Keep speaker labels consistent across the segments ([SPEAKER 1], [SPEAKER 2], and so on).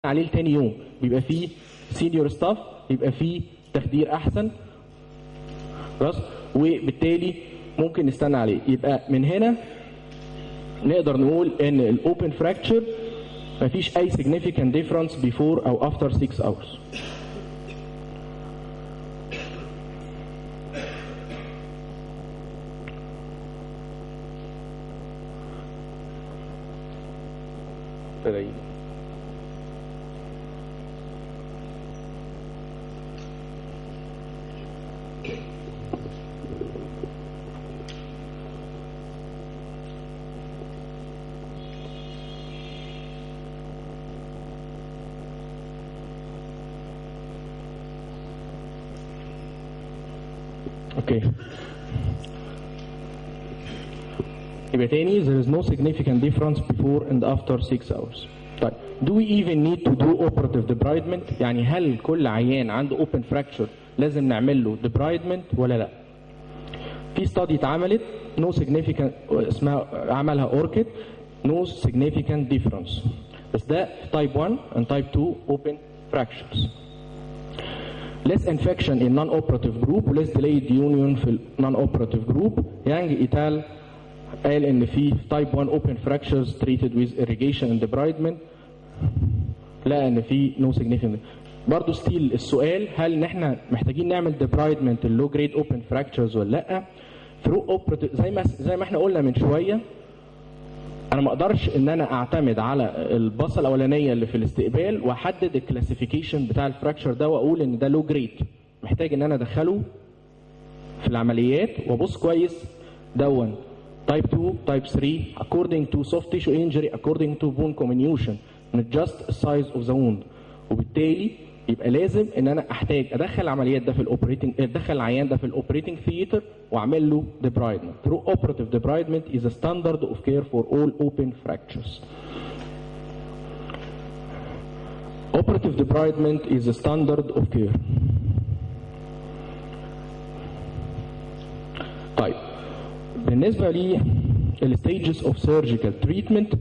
[SPEAKER 1] عليه لتاني يوم، بيبقى فيه سينيور ستاف، بيبقى فيه تخدير احسن خلاص، وبالتالي ممكن نستنى عليه. يبقى من هنا نقدر نقول ان الاوبن فراكتشر مفيش اي significant difference before او after 6 hours. اوكي. يبقى تاني there is no significant difference before and after 6 hours. طيب do we even need to do operative debridement؟ يعني هل كل عيان عنده open fracture لازم نعمل له debridement ولا لا؟ في study اتعملت no significant اسمها عملها اوركيد no significant difference، بس ده type 1 and type 2 open fractures. less infection in non-operative group و less delayed union في non-operative group. يانج إيتال قال إن في type 1 open fractures treated with irrigation and debridement لقى إن في no significant. برضه ستيل السؤال هل إن إحنا محتاجين نعمل debridement اللو جريد open fractures ولا لأ؟ through operative زي ما إحنا قلنا من شوية، أنا ما أقدرش إن أنا أعتمد على البصة الأولانية اللي في الاستقبال وأحدد الكلاسيفيكيشن بتاع الفراكشر ده وأقول إن ده لو جريد. محتاج إن أنا أدخله في العمليات وأبص كويس دون type 2 type 3 according to soft tissue injury according to bone comminution not just size of the wound. وبالتالي يبقى لازم ان انا احتاج ادخل العمليات ده في الاوبريتنج، ادخل العيان ده في الاوبريتنج ثياتر واعمل له debridement. Through operative debridement is a standard of care for all open fractures. Operative debridement is a standard of care. طيب بالنسبه لي الستيجز اوف سيرجيكال تريتمنت،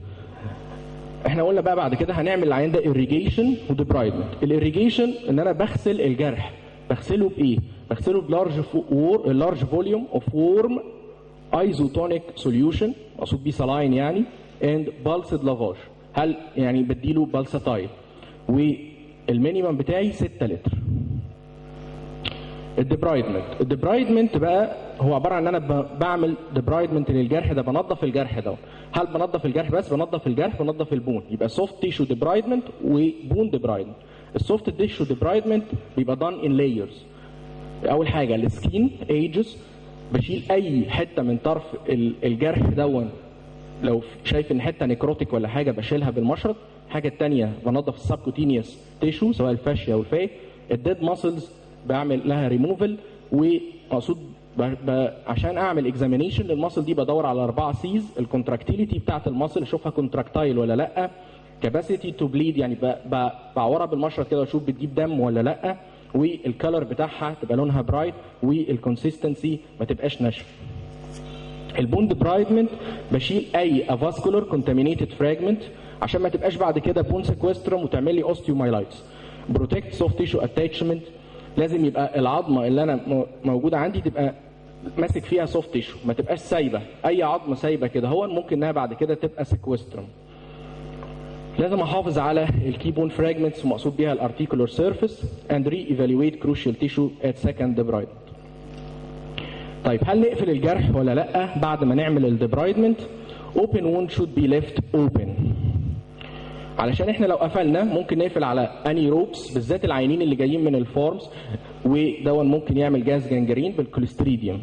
[SPEAKER 1] احنا قلنا بقى بعد كده هنعمل العيان ده irrigation وديبرايدمنت. الاريجيشن ان انا بغسل الجرح، بغسله بايه؟ بغسله بلارج فوليوم اوف وورم ايزوتونيك سوليوشن، مقصود بيه سلاين يعني، اند بالسد لافاج. هل يعني بديله بالساتايل، والمينيمم بتاعي 6 لتر. الديبرايدمنت بقى هو عباره عن ان انا بعمل ديبرايدمنت للجرح ده، بنظف الجرح ده. هل بنظف الجرح بس؟ بنظف الجرح ونظف البون، يبقى سوفت تيشو ديبرايدمنت وبون ديبرايدمنت. السوفت تيشو ديبرايدمنت بيبقى دان ان لايرز. اول حاجه السكين ايجز، بشيل اي حته من طرف الجرح دون، لو شايف ان حته نيكروتيك ولا حاجه بشيلها بالمشرط. الحاجه الثانيه بنظف السبكوتينيوس تيشو سواء الفاشيا والفاي. الديد ماسلز بعمل لها ريموفل، ومقصود عشان اعمل اكزامينيشن للماسل دي بدور على 4 سيز: الكونتراكتيليتي بتاعت الماسل اشوفها كونتراكتايل ولا لا، كاباسيتي تو بليد يعني بعورها بالمشرط كده واشوف بتجيب دم ولا لا، والكالر بتاعها تبقى لونها برايت، والكونسيستنسي ما تبقاش ناشفه. البون ديبرايدمنت بشيل اي افاسكولار كونتامينيتد فراجمنت عشان ما تبقاش بعد كده بون سيكوسترم وتعمل لي اوستيومايلايتس. بروتكت سوفت تيشو اتاتشمنت، لازم يبقى العظمه اللي انا موجوده عندي تبقى ماسك فيها سوفت تيشو، ما تبقاش سايبه. اي عظمه سايبه كده هو ممكن انها بعد كده تبقى سيكوسترم. لازم احافظ على الكي بون فراجمنتس مقصود بيها الارتيكولار سيرفيس اند ري ايفالويت كروشال تيشو ات سكند ديبرايدمنت. طيب هل نقفل الجرح ولا لا بعد ما نعمل الديبرايدمنت؟ open wound should be left open، علشان احنا لو قفلنا ممكن نقفل على اني روبس، بالذات العيانين اللي جايين من الفارمز، ودون ممكن يعمل جاز جانجرين بالكوليستريديوم.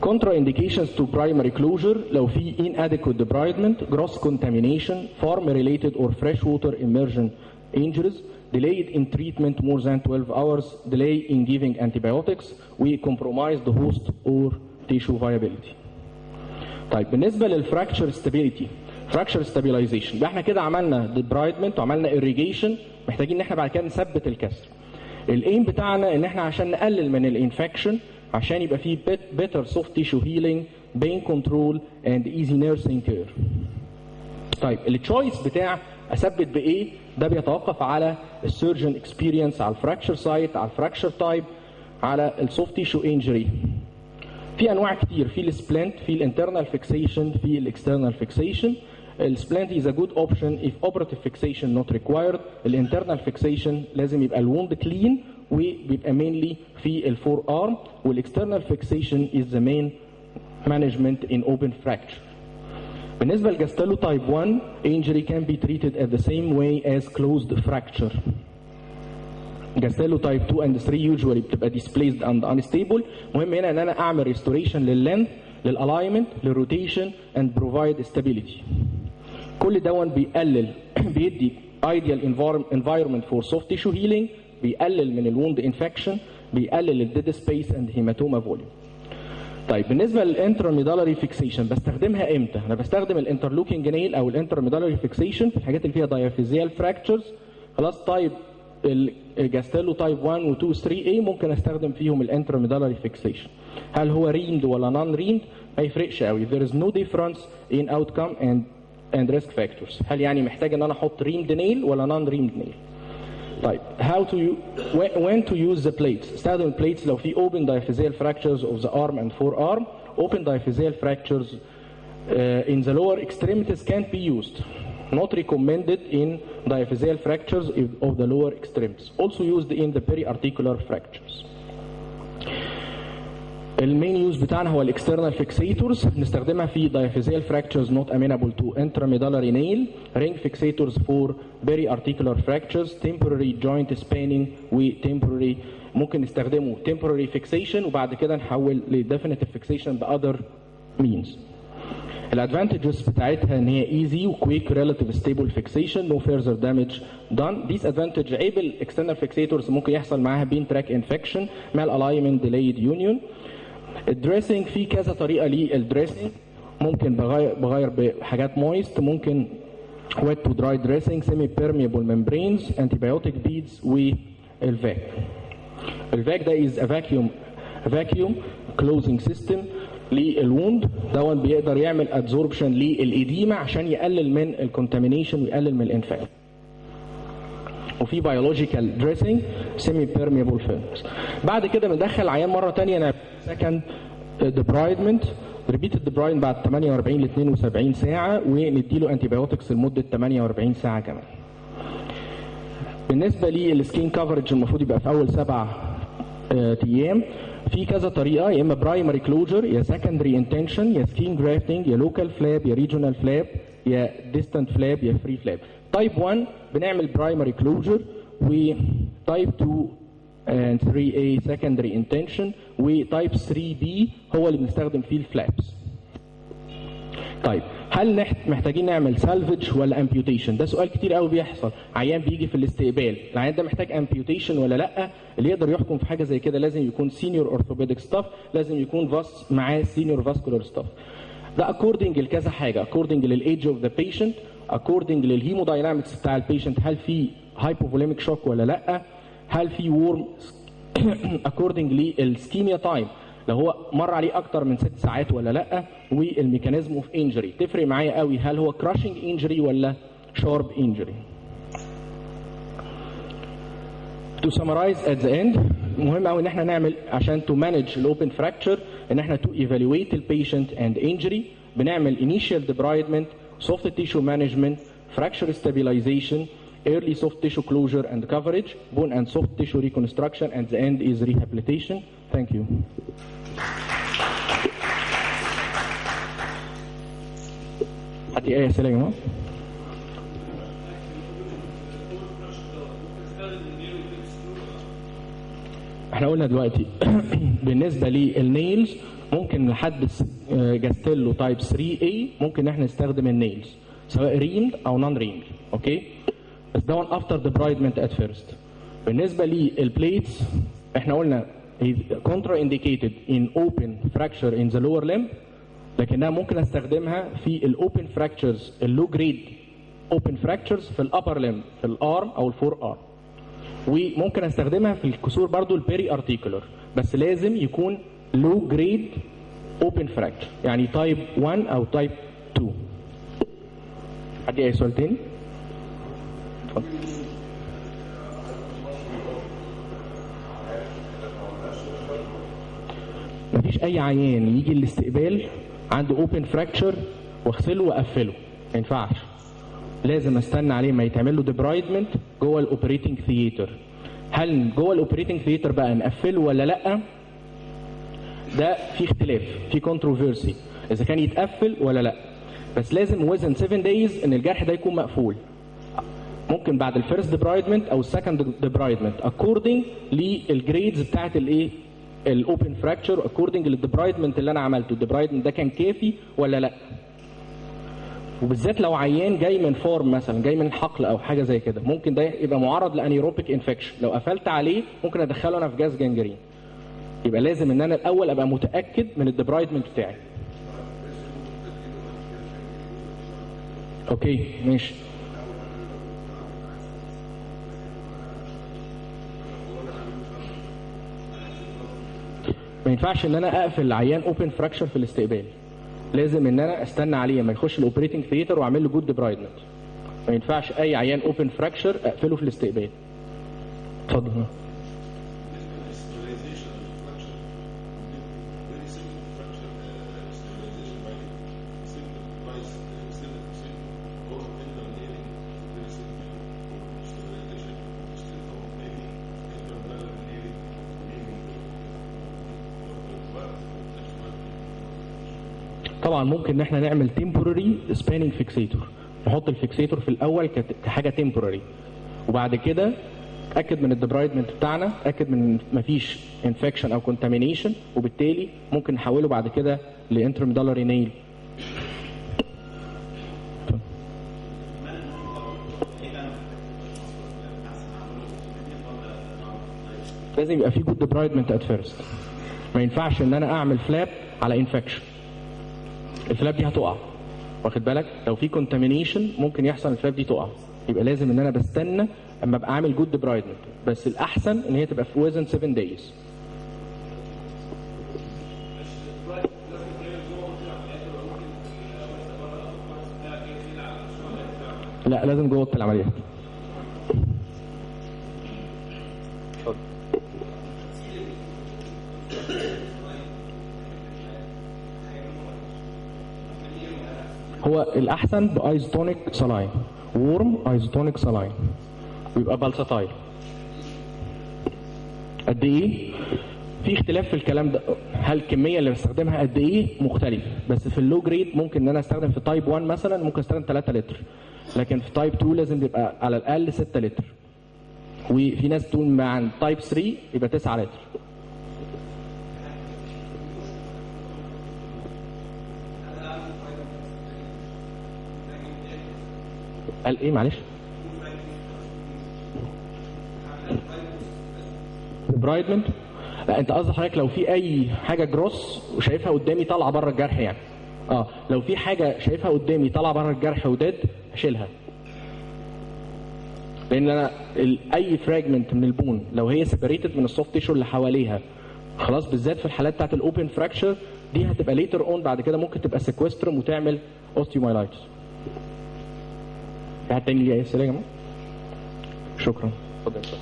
[SPEAKER 1] contra indications to primary closure لو في inadequate debridement, gross contamination, farm related or freshwater immersion injuries, delayed in treatment more than 12 hours, delay in giving antibiotics, we compromise the host or tissue viability. طيب بالنسبه للفراكشر ستابيليتي، فراكشر ستابيلايزيشن، يبقى احنا كده عملنا ديبرايدمنت وعملنا irrigation، محتاجين ان احنا بعد كده نثبت الكسر. الايم بتاعنا ان احنا عشان نقلل من الانفكشن، عشان يبقى فيه better soft tissue healing, pain control and easy nursing care. طيب التشويس بتاع اثبت بايه ده بيتوقف على السيرجن اكسبيرينس، على الفراكشر سايت، على الفراكشر تايب، على السوفت تيشو انجري. في انواع كتير، في السبلنت، في الانترنال فيكسيشن، في الاكسترنال فيكسيشن. السبلنت is a good option if operative fixation not required. الانترنال فيكسيشن لازم يبقى الوند كلين وبيبقى mainly في الفور ارم، والاكسترنال فيكسيشن is the main management in open fracture. بالنسبة للجاستيلو تايب 1 injury can be treated at the same way as closed fracture. جاستيلو تايب 2 and 3 usually بتبقى displaced and unstable. مهم هنا ان انا اعمل restoration لللينث، للالاينمنت، للروتيشن and provide stability. كل دون بيقلل بيدي ideal environment for soft tissue healing، بيقلل من الوند infection، بيقلل الديد سبيس and hematoma volume. طيب بالنسبه للانترميدالري فيكسيشن بستخدمها امتى؟ انا بستخدم الانترلوكينج نيل او الانترميدالري فيكسيشن في الحاجات اللي فيها دايافيزيال فراكتشرز. خلاص. طيب الجاستيلو تايب 1 و 2 و 3 a ممكن استخدم فيهم الانترميدالري فيكسيشن. هل هو ريمد ولا نون ريمد؟ ما يفرقش قوي. there is no difference in outcome and risk factors. هل يعني محتاج ان انا احط ريمد نيل ولا نون ريمد نيل؟ طيب when to use the plates. استخدم البليتس لو في open diaphyseal fractures of the arm and forearm. Open diaphyseal fractures in the lower extremities can't be used. Not recommended in diaphyseal fractures of the lower extremities. Also used in the periarticular fractures. المين يوز بتاعنا هو الاكسترنال فيكسيتورز، بنستخدمها في diaphyseal fractures not amenable to intramedullary nail. ring fixators for periarticular fractures. temporary joint spanning و temporary ممكن نستخدمه temporary fixation وبعد كده نحول ل definitive fixation ب other means. الادفانتجز بتاعتها ان هي easy و quick relative stable fixation no further damage done. disadvantage عيب الاكسترنال فيكسيتورز ممكن يحصل معاها بين تراك انفكشن مع الالاينمنت delayed union. الدريسنج في كذا طريقه للدريسنج، ممكن بغير بحاجات مويست، ممكن wet to dry dressing، semi permeable membranes، antibiotic beads والفاك. الفاك ده is a vacuum closing system للوند، ده بيقدر يعمل adsorption للإديمة عشان يقلل من الكونتامينيشن ويقلل من الانفكشن. وفي بيولوجيكال دريسنج سيمي بيرميبل فيلمز. بعد كده بندخل عيان مره ثانيه نعمل سكند ديبرايدمنت، ريبيتد ديبرايدمنت بعد 48 ل 72 ساعه ونديله انتي بايوتكس لمده 48 ساعه كمان. بالنسبه للسكين كفرج المفروض يبقى في اول 7 ايام. في كذا طريقه، يا اما برايمري كلوجر، يا سكندري انتنشن، يا سكين جرافتنج، يا لوكال فلاب، يا ريجونال فلاب، يا ديستانت فلاب، يا فري فلاب. تايب 1 بنعمل برايمري كلوجر، وتايب 2 and 3A secondary intention، وتايب 3B هو اللي بنستخدم فيه الفلابس. طيب هل محتاجين نعمل سالفج ولا امبيوتيشن؟ ده سؤال كتير قوي بيحصل. عيان بيجي في الاستقبال، العيان ده محتاج امبيوتيشن ولا لا؟ اللي يقدر يحكم في حاجه زي كده لازم يكون سينيور اورثوبيديك ستاف، لازم يكون معاه سينيور فاسكولار ستاف. ده اكوردنج لكذا حاجه، اكوردنج للايدج اوف ذا بيشنت، اكوردنج للهيموداينامكس بتاع البيشنت، هل في هايبوفوليميك شوك ولا لا؟ هل في وورم؟ اكوردنج للسكيميا تايم، لو هو مر عليه اكتر من 6 ساعات ولا لا، والميكانيزم اوف انجري تفرق معايا قوي، هل هو كراشنج انجري ولا شارب انجري. To summarize at the end، مهم قوي ان احنا نعمل عشان to manage الاوبن فراكتشر ان احنا to evaluate the patient and injury. بنعمل initial debridement، soft tissue management، fracture stabilization، early soft tissue closure and coverage، bone and soft tissue reconstruction, and the end is rehabilitation. Thank you. حتى ايه اسئله يا جماعه؟ احنا قلنا دلوقتي بالنسبه للنيلز ممكن لحد جاستيلو تايب 3A ممكن احنا نستخدم النيلز سواء ريمد او نون ريمد، اوكي؟ بس ده افتر ديبرايدمنت ات فيرست. بالنسبه للبليتس احنا قلنا كونترا انديكيتد ان اوبن فراكشر ان ذا لور ليمب، لكنها ممكن استخدمها في الاوبن فراكشرز اللو جريد اوبن فراكشرز في الابر ليمب، في الارم او الفور ارم. وممكن استخدمها في الكسور برضو البيري ارتيكولر، بس لازم يكون لو جريد اوبن فراكشر، يعني تايب 1 او تايب 2. عندي اي سؤال تاني؟ اتفضل. مفيش اي عيان يجي الاستقبال عنده اوبن فراكتشر واغسله واقفله، ما ينفعش. لازم استنى عليه ما يتعمل له ديبرايدمنت جوه الاوبريتنج ثياتر. هل جوه الاوبريتنج ثياتر بقى نقفله ولا لا؟ ده في اختلاف، في كونتروفيرسي اذا كان يتقفل ولا لا. بس لازم within 7 days ان الجرح ده يكون مقفول. ممكن بعد الفيرست ديبرايدمنت او السكند ديبرايدمنت اكوردنج للجريدز بتاعت الايه؟ الاوبن فراكتشر، اكوردنج للديبرايدمنت اللي انا عملته، الديبرايدمنت ده كان كافي ولا لا. وبالذات لو عيان جاي من فورم مثلا، جاي من حقل او حاجه زي كده، ممكن ده يبقى معرض لانيروبيك انفكشن، لو قفلت عليه ممكن ادخله انا في جاز جانجرين. يبقى لازم ان انا الاول ابقى متاكد من الديبرايدمنت بتاعي. اوكي ماشي. ما ينفعش ان انا اقفل العيان اوبن فراكشر في الاستقبال. لازم ان انا استنى عليه لما يخش الاوبريتنج ثياتر واعمل له جود ديبرايدمنت. ما ينفعش اي عيان اوبن فراكشر اقفله في الاستقبال. اتفضل. طبعا ممكن ان احنا نعمل temporary spanning fixator، نحط الفيكسيتور في الاول كحاجه temporary، وبعد كده اتاكد من الديبرايدمنت بتاعنا، اتاكد من مفيش انفكشن او كونتامينيشن، وبالتالي ممكن نحوله بعد كده لانترميدالري نيل. لازم يبقى في جود ديبرايدمنت ات فيرست. ما ينفعش ان انا اعمل فلاب على انفكشن، الفلاب دي هتقع، واخد بالك؟ لو في كونتامينيشن ممكن يحصل الفلاب دي تقع. يبقى لازم ان انا بستنى اما ابقى عامل جود ديبرايدمنت، بس الاحسن ان هي تبقى في within 7 days. لا لازم جوه اوضه العمليات. هو الاحسن بايزوتونيك سلاين، وورم ايزوتونيك سلاين، ويبقى بالساتايل. قد ايه؟ في اختلاف في الكلام ده، هل الكميه اللي بستخدمها قد ايه مختلف، بس في اللو جريد ممكن ان انا استخدم في تايب 1 مثلا ممكن استخدم 3 لتر، لكن في تايب 2 لازم يبقى على الاقل 6 لتر، وفي ناس تقول مع تايب 3 يبقى 9 لتر. قال ايه معلش؟ برايدمنت؟ لا انت قصدك حضرتك لو في اي حاجه جروس وشايفها قدامي طالعه بره الجرح يعني. لو في حاجه شايفها قدامي طالعه بره الجرح وداد هشيلها. لان انا اي فراجمنت من البون لو هي سيبريتد من السوفت تيشو اللي حواليها خلاص، بالذات في الحالات بتاعت الاوبن فراكشر دي هتبقى ليتر اون بعد كده ممكن تبقى سيكوسترم وتعمل اوستيومايلايتس. في حد تاني ليه اي اسئله يا جماعه؟ شكرا. اتفضل.